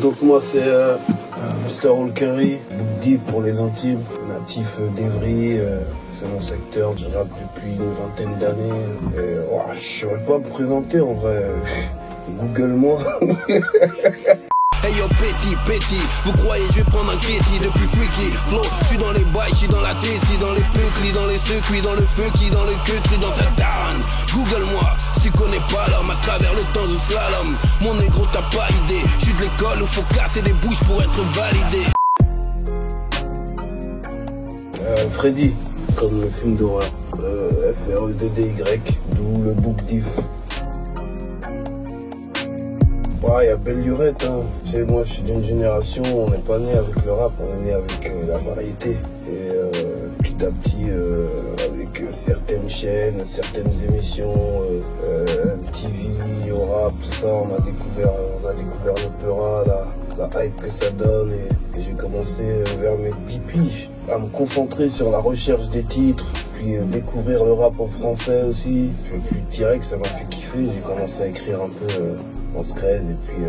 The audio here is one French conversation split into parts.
Donc moi c'est Mr. Holkery, Div pour les intimes, natif d'Evry, c'est mon secteur, je rappe depuis une vingtaine d'années. Je saurais pas me présenter en vrai, Google-moi. Hey yo petit, vous croyez je vais prendre un kéti depuis freaky flow, je suis dans les bails, je suis dans la tétie, dans les puclis, dans les circuits, dans le feu qui, dans le cutri, dans ta down. Google-moi, si tu connais pas l'homme, à travers le temps du slalom. Mon négro t'as pas idée, je suis de l'école où faut casser des bouches pour être validé. Freddy, comme le film d'horreur, F-R-E-D-D-Y, d'où le book diff. Il y a belle lurette, hein. Moi je suis d'une génération, on n'est pas né avec le rap, on est né avec la variété. Et petit à petit, avec certaines chaînes, certaines émissions, MTV, au rap, tout ça, on a découvert l'opéra, la hype que ça donne. Et j'ai commencé vers mes 10 piges à me concentrer sur la recherche des titres, puis découvrir le rap en français aussi. Puis direct, ça m'a fait kiffer, j'ai commencé à écrire un peu en scred et puis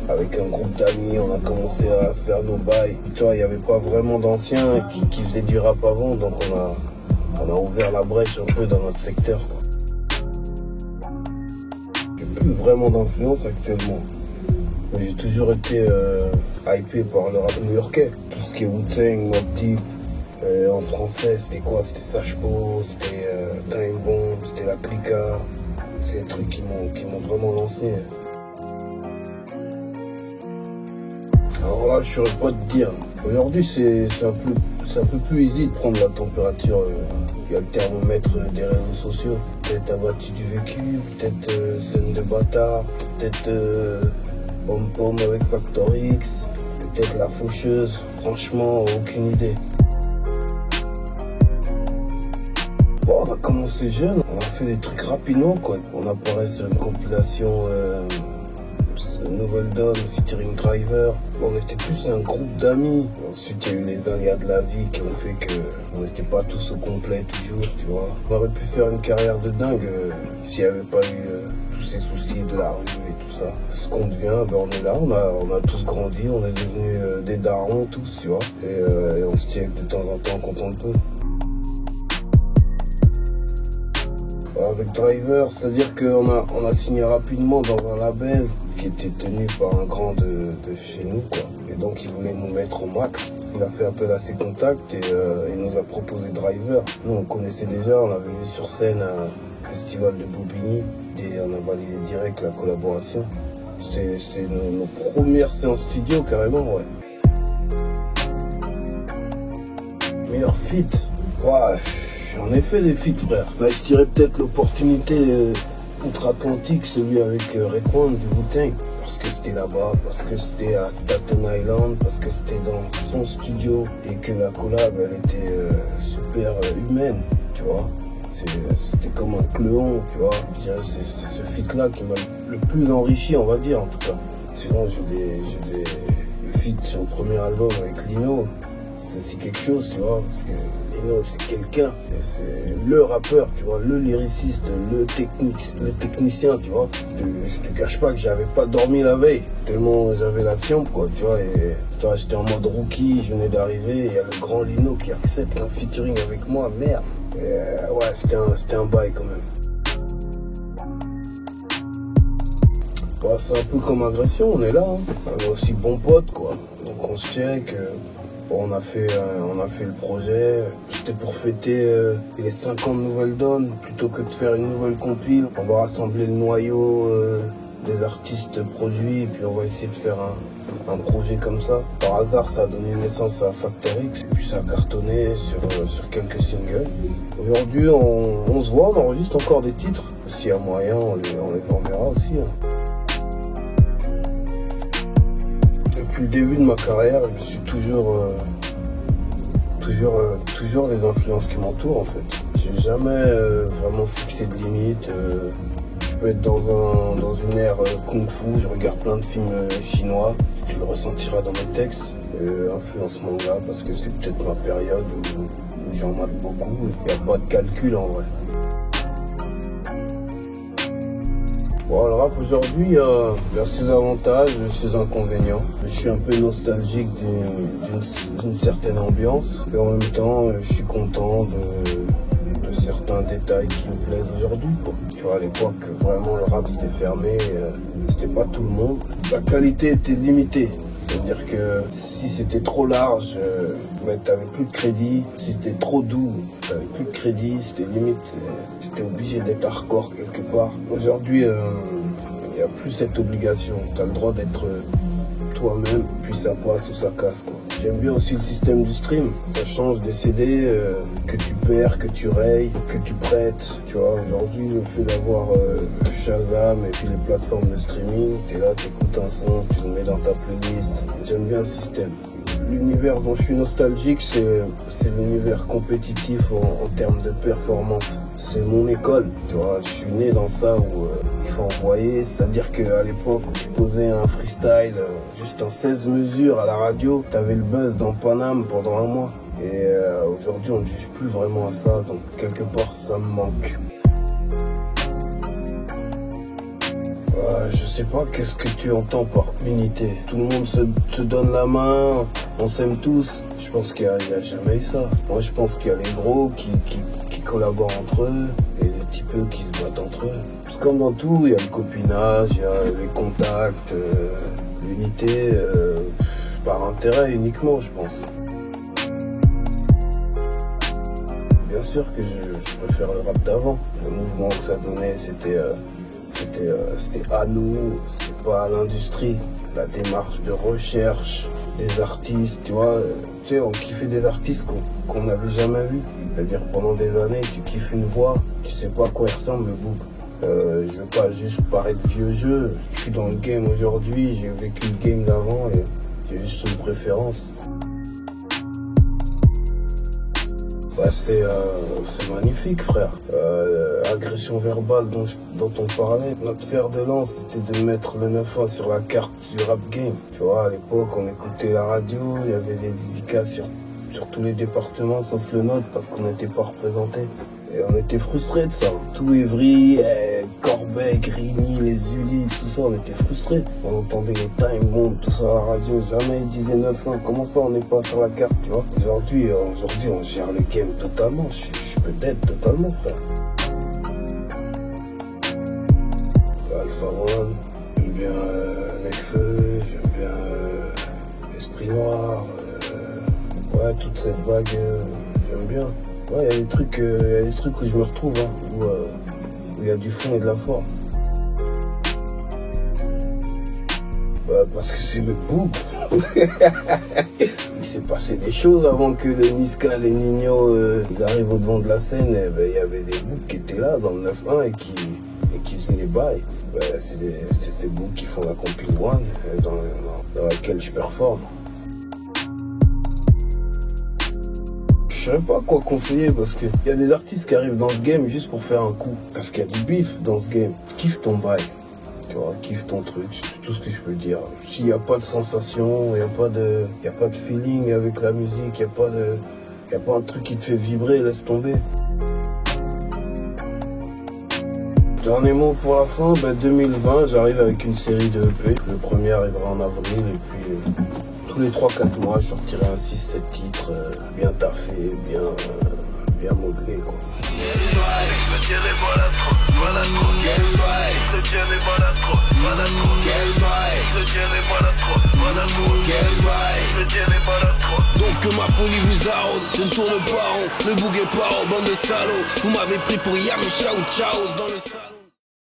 avec un groupe d'amis on a commencé à faire nos bails. Tu vois, il n'y avait pas vraiment d'anciens qui faisaient du rap avant, donc on a ouvert la brèche un peu dans notre secteur, quoi. J'ai plus vraiment d'influence actuellement, mais j'ai toujours été hypé par le rap new-yorkais. Tout ce qui est Wu-Tang, Mobb Deep, en français c'était quoi? C'était Sashpo, c'était Time Bomb, c'était La Clica. C'est des trucs qui m'ont vraiment lancé. Alors là, je saurais pas te dire. Aujourd'hui, c'est un peu plus easy de prendre la température. Il y a le thermomètre des réseaux sociaux. Peut-être abattu du vécu, peut-être scène de bâtard, peut-être Pom Pom avec Factor X, peut-être La Faucheuse. Franchement, aucune idée. Bon, on a commencé jeune, on a fait des trucs rapidement, quoi. On apparaît sur une compilation Nouvelle Donne, featuring Driver. On était plus un groupe d'amis. Ensuite, il y a eu les aléas de la vie qui ont fait qu'on n'était pas tous au complet toujours, tu vois. On aurait pu faire une carrière de dingue s'il n'y avait pas eu tous ces soucis de la rue et tout ça. Ce qu'on devient, on est là, on a tous grandi, on est devenus des darons tous, tu vois. Et on se tient de temps en temps quand on le peut. Avec Driver, c'est-à-dire qu'on a signé rapidement dans un label qui était tenu par un grand de chez nous, quoi. Et donc il voulait nous mettre au max. Il a fait appel à ses contacts et il nous a proposé Driver. Nous on connaissait déjà, on avait vu sur scène à un festival de Bobigny et on a validé direct la collaboration. C'était nos premières séances studio carrément, ouais. Meilleur feat, ouais. J'en ai fait des feats, frère. Je dirais peut-être l'opportunité outre-Atlantique, celui avec Raekwon du Wu-Tang. Parce que c'était là-bas, parce que c'était à Staten Island, parce que c'était dans son studio et que la collab, elle était super humaine, tu vois. C'était comme un cléon, tu vois. Je dirais c'est ce feat-là qui m'a le plus enrichi, on va dire, en tout cas. Sinon, j'ai des feats sur le premier album avec Lino. C'est aussi quelque chose, tu vois, parce que Lino c'est quelqu'un, c'est le rappeur, tu vois, le lyriciste, le technicien, tu vois. Je te cache pas que j'avais pas dormi la veille, tellement j'avais la fiambre, quoi, tu vois, et tu vois, j'étais en mode rookie, je venais d'arriver, et il y a le grand Lino qui accepte un featuring avec moi, merde. Et, ouais, c'était un bail quand même. Ouais, c'est un peu comme Agression, on est là, hein. On est aussi bons potes, quoi, donc on se check. On a fait le projet, c'était pour fêter les 5 ans de Nouvelle Donne, plutôt que de faire une nouvelle compile. On va rassembler le noyau des artistes produits, et puis on va essayer de faire un projet comme ça. Par hasard, ça a donné naissance à Factor X, et puis ça a cartonné sur quelques singles. Aujourd'hui, on se voit, on enregistre encore des titres. S'il y a moyen, on les enverra aussi, hein. Depuis le début de ma carrière, je suis toujours les influences qui m'entourent, en fait. J'ai jamais vraiment fixé de limite. Je peux être dans une ère kung-fu, je regarde plein de films chinois, tu le ressentiras dans mes textes. Influence manga, parce que c'est peut-être ma période où j'en mate beaucoup. Il n'y a pas de calcul en vrai. Bon, le rap aujourd'hui, il y a ses avantages et ses inconvénients. Je suis un peu nostalgique d'une certaine ambiance. Et en même temps, je suis content de certains détails qui me plaisent aujourd'hui, quoi. Tu vois, à l'époque, vraiment, le rap, c'était fermé. C'était pas tout le monde. La qualité était limitée. C'est-à-dire que si c'était trop large, t'avais plus de crédit. Si c'était trop doux, t'avais plus de crédit. C'était limite, t'étais obligé d'être hardcore quelque part. Aujourd'hui, il n'y a plus cette obligation. T'as le droit d'être toi-même, puis ça passe ou ça casse, quoi. J'aime bien aussi le système du stream. Ça change des CD que tu perds, que tu rayes, que tu prêtes. Tu vois, aujourd'hui, le fait d'avoir Shazam et puis les plateformes de streaming, t'es là, t'écoutes un son, tu le mets dans ta playlist. J'aime bien le système. L'univers dont je suis nostalgique, c'est l'univers compétitif en termes de performance. C'est mon école, tu vois, je suis né dans ça où il faut envoyer, c'est-à-dire qu'à l'époque où tu posais un freestyle juste en 16 mesures à la radio, t'avais le buzz dans Paname pendant un mois. Et aujourd'hui, on ne juge plus vraiment à ça, donc quelque part, ça me manque. Je sais pas, qu'est-ce que tu entends par unité? Tout le monde se donne la main, on s'aime tous. Je pense qu'il n'y a jamais eu ça. Moi, je pense qu'il y a les gros qui collaborent entre eux et les petits peu qui se battent entre eux. Parce que comme dans tout, il y a le copinage, il y a les contacts, l'unité par intérêt uniquement, je pense. Bien sûr que je préfère le rap d'avant. Le mouvement que ça donnait, c'était à nous, c'est pas à l'industrie. La démarche de recherche des artistes, tu vois, on kiffait des artistes qu'on n'avait jamais vus. C'est-à-dire pendant des années, tu kiffes une voix, tu sais pas à quoi il ressemble le bouc. Je veux pas juste paraître vieux jeu. Je suis dans le game aujourd'hui, j'ai vécu le game d'avant et j'ai juste une préférence. Bah c'est magnifique, frère. Agression verbale dont on parlait. Notre fer de lance, c'était de mettre le 9-1 sur la carte du rap game. Tu vois, à l'époque, on écoutait la radio, il y avait des dédicaces sur tous les départements, sauf le nôtre, parce qu'on n'était pas représentés. Et on était frustrés de ça. Tout Évry, Corbeil, Grigny, les Ulysses, tout ça, on était frustrés. On entendait les time bombs, tout ça à la radio, jamais ils disaient 9-1. Comment ça, on n'est pas sur la carte, tu vois? Aujourd'hui, on gère le game totalement. Je peux t'aider totalement, frère. Alpha One, j'aime bien Necfeu, j'aime bien Esprit Noir. Ouais, toute cette vague, j'aime bien. Ouais, il y a des trucs où je me retrouve, hein, où il y a du fond et de la forme. Bah, parce que c'est le bouc. Il s'est passé des choses avant que le Niska, les Nino, ils arrivent au devant de la scène. Et ben, il y avait des boucs qui étaient là dans le 9-1 et qui faisaient les bails. Ben, c'est ces boucs qui font la compil one dans laquelle je performe. Je sais pas quoi conseiller parce que y a des artistes qui arrivent dans ce game juste pour faire un coup. Parce qu'il y a du bif dans ce game. Kiffe ton bail. Tu vois, kiffe ton truc. C'est tout ce que je peux dire. S'il n'y a pas de sensation, il n'y a pas de feeling avec la musique, il n'y a pas un truc qui te fait vibrer, laisse tomber. Dernier mot pour la fin, 2020, j'arrive avec une série de EP. Le premier arrivera en avril et puis tous les 3-4 mois, je sortirai un 6-7 titres bien taffés, bien modelés, quoi. Donc que ma folie vous arrose, je ne tourne pas rond, le bouc est pas rond, bande de salauds. Vous m'avez pris pour Yami Ciao Ciao dans le salon.